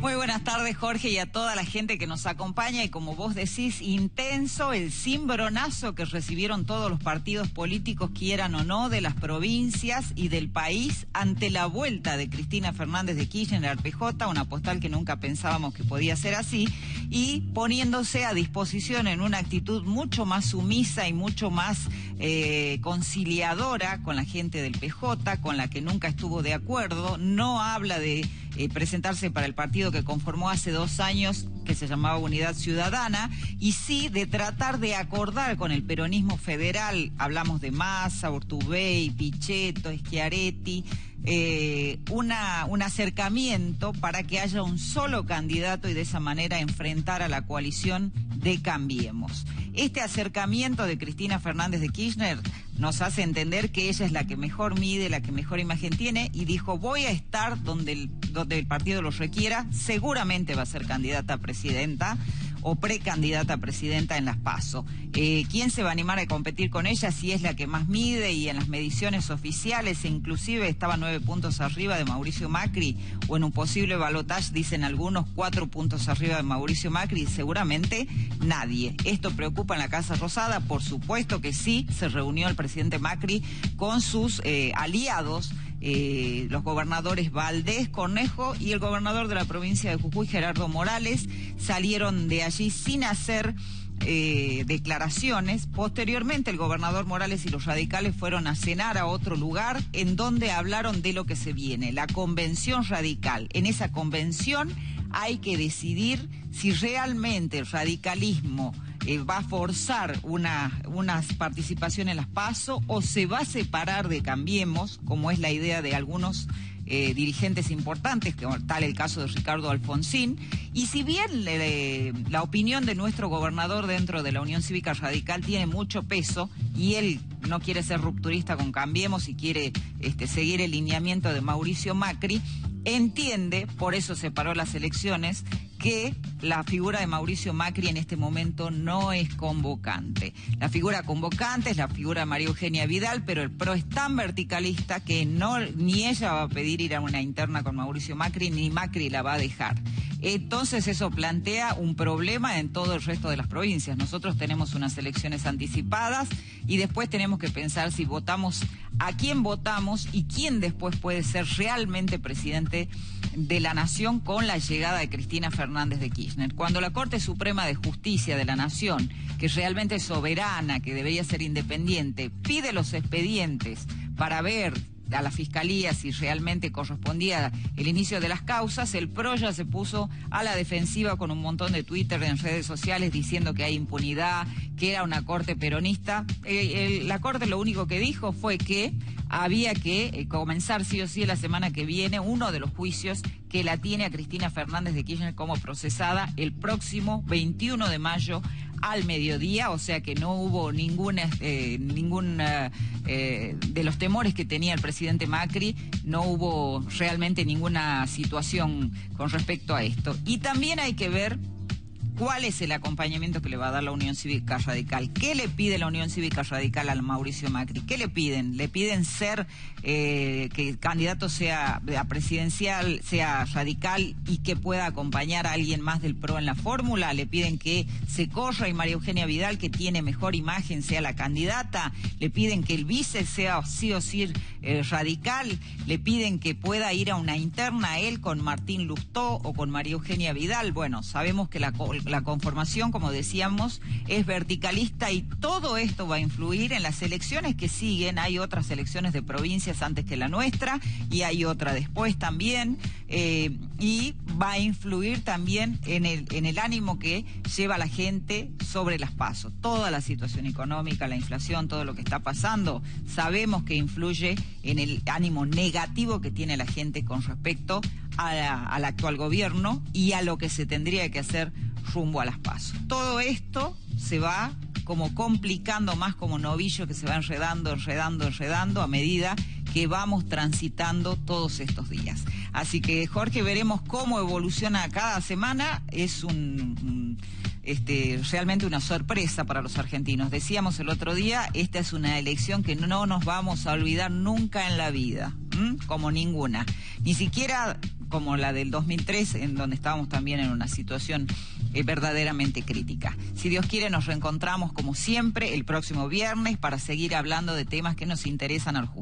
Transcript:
Muy buenas tardes, Jorge, y a toda la gente que nos acompaña. Y como vos decís, intenso el cimbronazo que recibieron todos los partidos políticos, quieran o no, de las provincias y del país ante la vuelta de Cristina Fernández de Kirchner al PJ, una postal que nunca pensábamos que podía ser así, y poniéndose a disposición en una actitud mucho más sumisa y mucho más conciliadora con la gente del PJ, con la que nunca estuvo de acuerdo. No habla de presentarse para el partido que conformó hace 2 años, que se llamaba Unidad Ciudadana, y sí de tratar de acordar con el peronismo federal. Hablamos de Massa, Urtubey, Pichetto, Schiaretti, un acercamiento para que haya un solo candidato y de esa manera enfrentar a la coalición de Cambiemos. Este acercamiento de Cristina Fernández de Kirchner nos hace entender que ella es la que mejor mide, la que mejor imagen tiene, y dijo: voy a estar donde el partido lo requiera. Seguramente va a ser candidata a presidenta o precandidata a presidenta en las PASO. ¿Quién se va a animar a competir con ella si es la que más mide? Y en las mediciones oficiales inclusive estaba 9 puntos arriba de Mauricio Macri, o en un posible balotaje dicen algunos 4 puntos arriba de Mauricio Macri. Seguramente nadie. ¿Esto preocupa en la Casa Rosada? Por supuesto que sí. Se reunió el presidente Macri con sus aliados, los gobernadores Valdés, Cornejo y el gobernador de la provincia de Jujuy, Gerardo Morales. Salieron de allí sin hacer declaraciones. Posteriormente el gobernador Morales y los radicales fueron a cenar a otro lugar en donde hablaron de lo que se viene, la convención radical. En esa convención hay que decidir si realmente el radicalismo va a forzar una participación en las PASO o se va a separar de Cambiemos, como es la idea de algunos dirigentes importantes, como tal el caso de Ricardo Alfonsín. Y si bien la opinión de nuestro gobernador dentro de la Unión Cívica Radical tiene mucho peso, y él no quiere ser rupturista con Cambiemos y quiere seguir el lineamiento de Mauricio Macri, entiende, por eso separó las elecciones, que la figura de Mauricio Macri en este momento no es convocante. La figura convocante es la figura de María Eugenia Vidal, pero el PRO es tan verticalista que ni ella va a pedir ir a una interna con Mauricio Macri, ni Macri la va a dejar. Entonces eso plantea un problema en todo el resto de las provincias. Nosotros tenemos unas elecciones anticipadas y después tenemos que pensar si votamos, a quién votamos y quién después puede ser realmente presidente de la Nación con la llegada de Cristina Fernández de Kirchner. Cuando la Corte Suprema de Justicia de la Nación, que realmente es soberana, que debería ser independiente, pide los expedientes para ver a la Fiscalía si realmente correspondía el inicio de las causas, el PRO ya se puso a la defensiva con un montón de Twitter en redes sociales diciendo que hay impunidad, que era una corte peronista. La Corte lo único que dijo fue que había que comenzar sí o sí la semana que viene uno de los juicios que la tiene a Cristina Fernández de Kirchner como procesada el próximo 21 de mayo al mediodía, o sea que no hubo ningún de los temores que tenía el presidente Macri, no hubo realmente ninguna situación con respecto a esto. Y también hay que ver cuál es el acompañamiento que le va a dar la Unión Cívica Radical. ¿Qué le pide la Unión Cívica Radical al Mauricio Macri? ¿Qué le piden? ¿Le piden ser que el candidato sea a presidencial, sea radical y que pueda acompañar a alguien más del PRO en la fórmula? ¿Le piden que se corra y María Eugenia Vidal, que tiene mejor imagen, sea la candidata? ¿Le piden que el vice sea sí o sí radical? ¿Le piden que pueda ir a una interna él con Martín Lustó o con María Eugenia Vidal? Bueno, sabemos que la conformación, como decíamos, es verticalista y todo esto va a influir en las elecciones que siguen. Hay otras elecciones de provincias antes que la nuestra y hay otra después también, y va a influir también en el ánimo que lleva la gente sobre las PASO. Toda la situación económica, la inflación, todo lo que está pasando, sabemos que influye en el ánimo negativo que tiene la gente con respecto al actual gobierno y a lo que se tendría que hacer rumbo a las PASO. Todo esto se va como complicando más, como novillo que se va enredando a medida que vamos transitando todos estos días. Así que, Jorge, veremos cómo evoluciona cada semana. Es realmente una sorpresa para los argentinos. Decíamos el otro día, esta es una elección que no nos vamos a olvidar nunca en la vida, como ninguna. Ni siquiera como la del 2003, en donde estábamos también en una situación verdaderamente crítica. Si Dios quiere, nos reencontramos como siempre el próximo viernes para seguir hablando de temas que nos interesan al